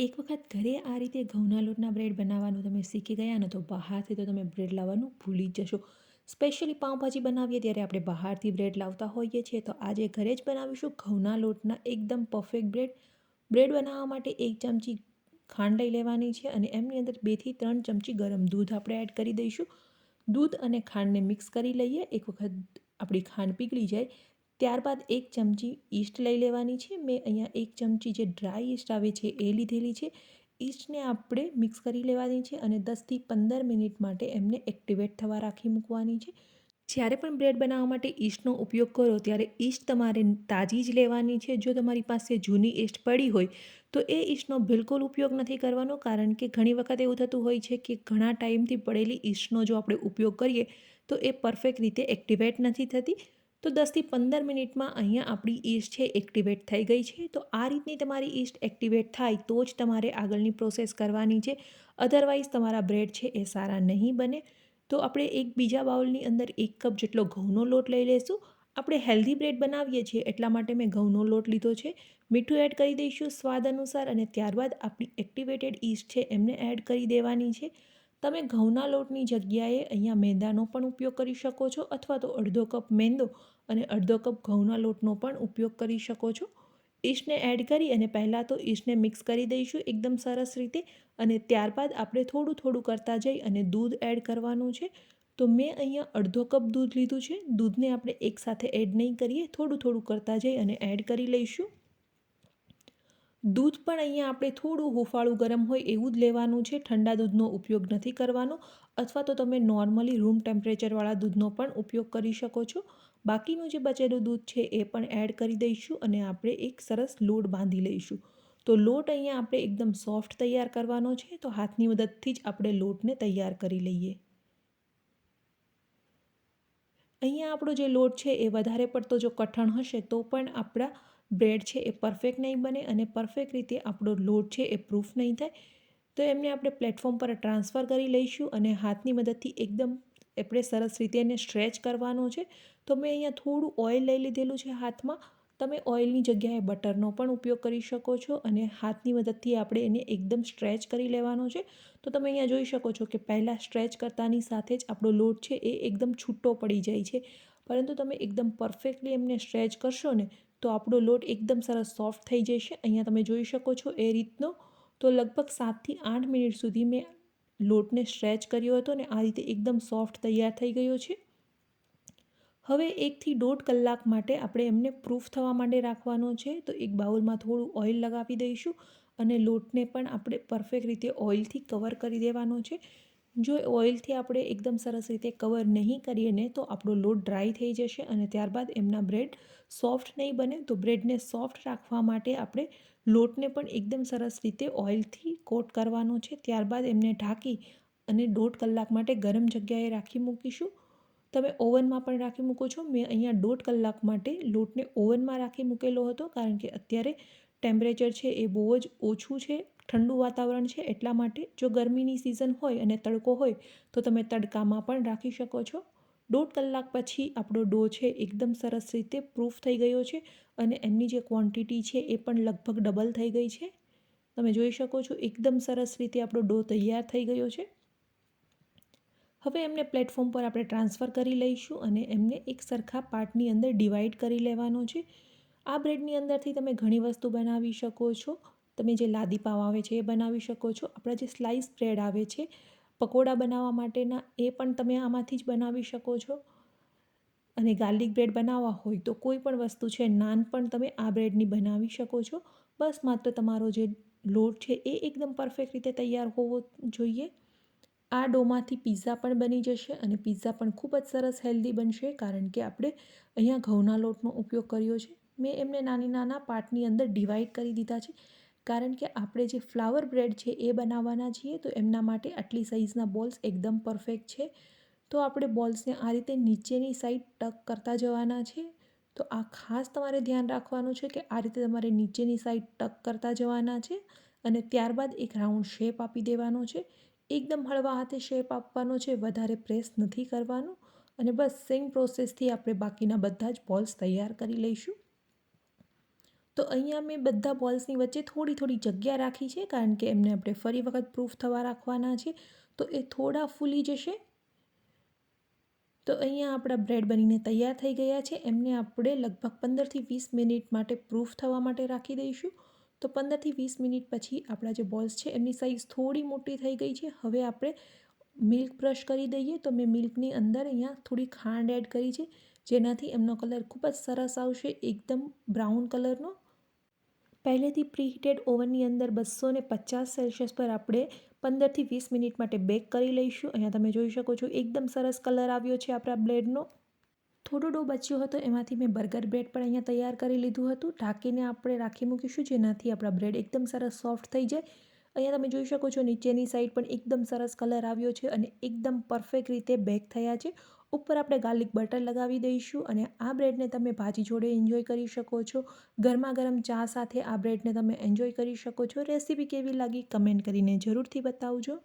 એક વખત ઘરે આ રીતે ઘઉંના લોટના બ્રેડ બનાવવાનું તમે શીખી ગયા ને તો બહારથી તો તમે બ્રેડ લાવવાનું ભૂલી જ જશો. સ્પેશિયલી પાઉંભાજી બનાવીએ ત્યારે આપણે બહારથી બ્રેડ લાવતા હોઈએ છીએ, તો આજે ઘરે જ બનાવીશું ઘઉંના લોટના એકદમ પરફેક્ટ બ્રેડ. બ્રેડ બનાવવા માટે 1 ચમચી ખાંડ લઈ લેવાની છે અને એમની અંદર 2 થી 3 ચમચી ગરમ દૂધ આપણે એડ કરી દઈશું. દૂધ અને ખાંડને મિક્સ કરી લઈએ. એક વખત આપણી ખાંડ પીગળી જાય ત્યારબાદ 1 ચમચી ઈસ્ટ લઈ લેવાની છે. મેં અહીંયા 1 ચમચી જે ડ્રાય ઈસ્ટ આવે છે એ લીધેલી છે. ઈસ્ટને આપણે મિક્સ કરી લેવાની છે અને 10થી 15 મિનિટ માટે એમને એક્ટિવેટ થવા રાખી મૂકવાની છે. જ્યારે પણ બ્રેડ બનાવવા માટે ઈસ્ટનો ઉપયોગ કરો ત્યારે ઈસ્ટ તમારે તાજી જ લેવાની છે. જો તમારી પાસે જૂની ઈસ્ટ પડી હોય તો એ ઈસ્ટનો બિલકુલ ઉપયોગ નથી કરવાનો, કારણ કે ઘણી વખત એવું થતું હોય છે કે ઘણા ટાઈમથી પડેલી ઈસ્ટનો જો આપણે ઉપયોગ કરીએ તો એ પરફેક્ટ રીતે એક્ટિવેટ નથી થતી. તો 10થી 15 મિનિટમાં અહીંયા આપણી ઈસ્ટ છે એક્ટિવેટ થઈ ગઈ છે. તો આ રીતની તમારી ઈસ્ટ એક્ટિવેટ થાય તો જ તમારે આગળની પ્રોસેસ કરવાની છે, અધરવાઇઝ તમારા બ્રેડ છે એ સારા નહીં બને. તો આપણે એક બીજા બાઉલની અંદર 1 કપ જેટલો ઘઉંનો લોટ લઈ લઈશું. આપણે હેલ્ધી બ્રેડ બનાવીએ છીએ એટલા માટે મેં ઘઉંનો લોટ લીધો છે. મીઠું એડ કરી દઈશું સ્વાદ અનુસાર અને ત્યારબાદ આપણી એક્ટિવેટેડ ઈસ્ટ છે એમને એડ કરી દેવાની છે. તમે ઘઉંના લોટની જગ્યાએ અહીંયા મેંદાનો પણ ઉપયોગ કરી શકો છો, અથવા તો અડધો કપ મેંદો અને અડધો કપ ઘઉંના લોટનો પણ ઉપયોગ કરી શકો છો. ઈસ્ટને એડ કરી અને પહેલાં તો ઈસ્ટને મિક્સ કરી દઈશું એકદમ સરસ રીતે અને ત્યારબાદ આપણે થોડું થોડું કરતાં જઈ અને દૂધ એડ કરવાનું છે. તો મેં અહીંયા અડધો કપ દૂધ લીધું છે. દૂધને આપણે એકસાથે એડ નહીં કરીએ, થોડું થોડું કરતાં જઈ અને એડ કરી લઈશું. દૂધ પણ અહીંયા આપણે થોડું હુંફાળું ગરમ હોય એવું જ લેવાનું છે, ઠંડા દૂધનો ઉપયોગ નથી કરવાનો. અથવા તો તમે નોર્મલી રૂમ ટેમ્પરેચરવાળા દૂધનો પણ ઉપયોગ કરી શકો છો. બાકીનું જે બચેલું દૂધ છે એ પણ એડ કરી દઈશું અને આપણે એક સરસ લોટ બાંધી લઈશું. તો લોટ અહીંયા આપણે એકદમ સોફ્ટ તૈયાર કરવાનો છે, તો હાથની મદદથી જ આપણે લોટને તૈયાર કરી લઈએ. અહીંયા આપણો જે લોટ છે એ વધારે પડતો જો કઠણ હશે તો પણ આપણા બ્રેડ છે એ પરફેક્ટ નહીં બને અને પરફેક્ટ રીતે આપણો લોટ છે એ પ્રૂફ નહીં થાય. તો એમને આપણે પ્લેટફોર્મ પર ટ્રાન્સફર કરી લઈશું અને હાથની મદદથી એકદમ આપણે સરસ રીતે એને સ્ટ્રેચ કરવાનો છે. તો મેં અહીંયા થોડું ઓઇલ લઈ લીધેલું છે હાથમાં. તમે ઓઇલની જગ્યાએ બટરનો પણ ઉપયોગ કરી શકો છો અને હાથની મદદથી આપણે એને એકદમ સ્ટ્રેચ કરી લેવાનો છે. તો તમે અહીંયા જોઈ શકો છો કે પહેલાં સ્ટ્રેચ કરતાની સાથે જ આપણો લોટ છે એ એકદમ છૂટો પડી જાય છે, પરંતુ તમે એકદમ પરફેક્ટલી એમને સ્ટ્રેચ કરશો ને તો આપણો લોટ એકદમ સરસ સોફ્ટ થઈ જશે. અહીંયા તમે જોઈ શકો છો એ રીતનો. તો લગભગ 7થી 8 મિનિટ સુધી મેં લોટને સ્ટ્રેચ કર્યો હતો ને આ રીતે એકદમ સોફ્ટ તૈયાર થઈ ગયો છે. હવે 1 થી 1.5 કલાક માટે આપણે એમને પ્રૂફ થવા માટે રાખવાનો છે. તો એક બાઉલમાં થોડું ઓઇલ લગાવી દઈશું અને લોટને પણ આપણે પરફેક્ટ રીતે ઓઇલથી કવર કરી દેવાનો છે. જો ઓઇલથી આપણે એકદમ સરસ રીતે કવર નહીં કરીએ ને તો આપણો લોટ ડ્રાય થઈ જશે અને ત્યારબાદ એમના બ્રેડ સોફ્ટ નહીં બને. તો બ્રેડને સોફ્ટ રાખવા માટે આપણે લોટને પણ એકદમ સરસ રીતે ઓઇલથી કોટ કરવાનો છે. ત્યારબાદ એમને ઢાંકી અને 1.5 કલાક માટે ગરમ જગ્યાએ રાખી મૂકીશું. તમે ઓવનમાં પણ રાખી મૂકો છો. મેં અહીંયા 1.5 કલાક માટે લોટને ઓવનમાં રાખી મૂકેલો હતો, કારણ કે અત્યારે ટેમ્પરેચર છે એ બહુ જ ઓછું છે, ઠંડુ વાતાવરણ છે એટલા માટે. જો ગરમીની સિઝન હોય અને તડકો હોય તો તમે તડકામાં પણ રાખી શકો છો. 1.5 કલાક પછી આપણો ડો છે એકદમ સરસ રીતે પ્રૂફ થઈ ગયો છે અને એમની જે ક્વોન્ટિટી છે એ પણ લગભગ ડબલ થઈ ગઈ છે. તમે જોઈ શકો છો એકદમ સરસ રીતે આપણો ડો તૈયાર થઈ ગયો છે. હવે એમને પ્લેટફોર્મ પર આપણે ટ્રાન્સફર કરી લઈશું અને એમને એક સરખા પાર્ટની અંદર ડિવાઈડ કરી લેવાનો છે. આ બ્રેડની અંદરથી તમે ઘણી વસ્તુ બનાવી શકો છો. તમે જે લાદી પાવ આવે છે એ બનાવી શકો છો. આપણા જે સ્લાઇસ બ્રેડ આવે છે પકોડા બનાવવા માટેના, એ પણ તમે આમાંથી જ બનાવી શકો છો. અને ગાર્લિક બ્રેડ બનાવવા હોય તો કોઈ પણ વસ્તુ છે, નાન પણ તમે આ બ્રેડની બનાવી શકો છો. બસ માત્ર તમારો જે લોટ છે એ એકદમ પરફેક્ટ રીતે તૈયાર હોવો જોઈએ. આ ડોમાંથી પિઝા પણ બની જશે અને પિઝા પણ ખૂબ જ સરસ હેલ્ધી બનશે, કારણ કે આપણે અહીંયા ઘઉંના લોટનો ઉપયોગ કર્યો છે. મેં એમને નાની નાના પાર્ટની અંદર ડિવાઈડ કરી દીધા છે, કારણ કે આપણે જે ફ્લાવર બ્રેડ છે એ બનાવવાના છીએ. તો એમના માટે આટલી સાઇઝના બોલ્સ એકદમ પરફેક્ટ છે. તો આપણે બોલ્સને આ રીતે નીચેની સાઈડ ટક કરતા જવાના છે. તો આ ખાસ તમારે ધ્યાન રાખવાનું છે કે આ રીતે તમારે નીચેની સાઈડ ટક કરતા જવાના છે અને ત્યારબાદ એક રાઉન્ડ શેપ આપી દેવાનો છે. એકદમ હળવા હાથે શેપ આપવાનો છે, વધારે પ્રેસ નથી કરવાનું. અને બસ સેમ પ્રોસેસથી આપણે બાકીના બધા જ બોલ્સ તૈયાર કરી લઈશું. તો અહીંયા મેં બધા બોલ્સની વચ્ચે થોડી થોડી જગ્યા રાખી છે, કારણ કે એમને આપણે ફરી વખત પ્રૂફ થવા રાખવાના છે, તો એ થોડા ફૂલી જશે. તો અહીંયા આપણા બ્રેડ બનીને તૈયાર થઈ ગયા છે. એમને આપણે લગભગ 15થી 20 મિનિટ માટે પ્રૂફ થવા માટે રાખી દઈશું. તો 15થી 20 મિનિટ પછી આપણા જે બોલ્સ છે એમની સાઇઝ થોડી મોટી થઈ ગઈ છે. હવે આપણે મિલ્ક બ્રશ કરી દઈએ. તો મેં મિલ્કની અંદર અહીંયા થોડી ખાંડ એડ કરી છે, જેનાથી એમનો કલર ખૂબ જ સરસ આવશે, એકદમ બ્રાઉન કલરનો. પહેલેથી પ્રીહીટેડ ઓવનની અંદર 250 સેલ્સિયસ પર આપણે 15થી 20 મિનિટ માટે બેક કરી લઈશું. અહીંયા તમે જોઈ શકો છો એકદમ સરસ કલર આવ્યો છે આપણા બ્રેડનો. થોડો ડો બચ્યો હતો, એમાંથી મેં બર્ગર બ્રેડ પણ અહીંયા તૈયાર કરી લીધું હતું. ઢાંકીને આપણે રાખી મૂકીશું, જેનાથી આપણા બ્રેડ એકદમ સરસ સોફ્ટ થઈ જાય. અહીંયા તમે જોઈ શકો છો નીચેની સાઈડ પણ એકદમ સરસ કલર આવ્યો છે અને એકદમ પરફેક્ટ રીતે બેક થયા છે. ઉપર આપણે ગાર્લિક બટર લગાવી દઈશું અને આ બ્રેડને તમે ભાજી જોડે એન્જોય કરી શકો છો. ગરમા ગરમ ચા સાથે આ બ્રેડને તમે એન્જોય કરી શકો છો. રેસીપી કેવી લાગી કમેન્ટ કરીને જરૂરથી બતાવજો.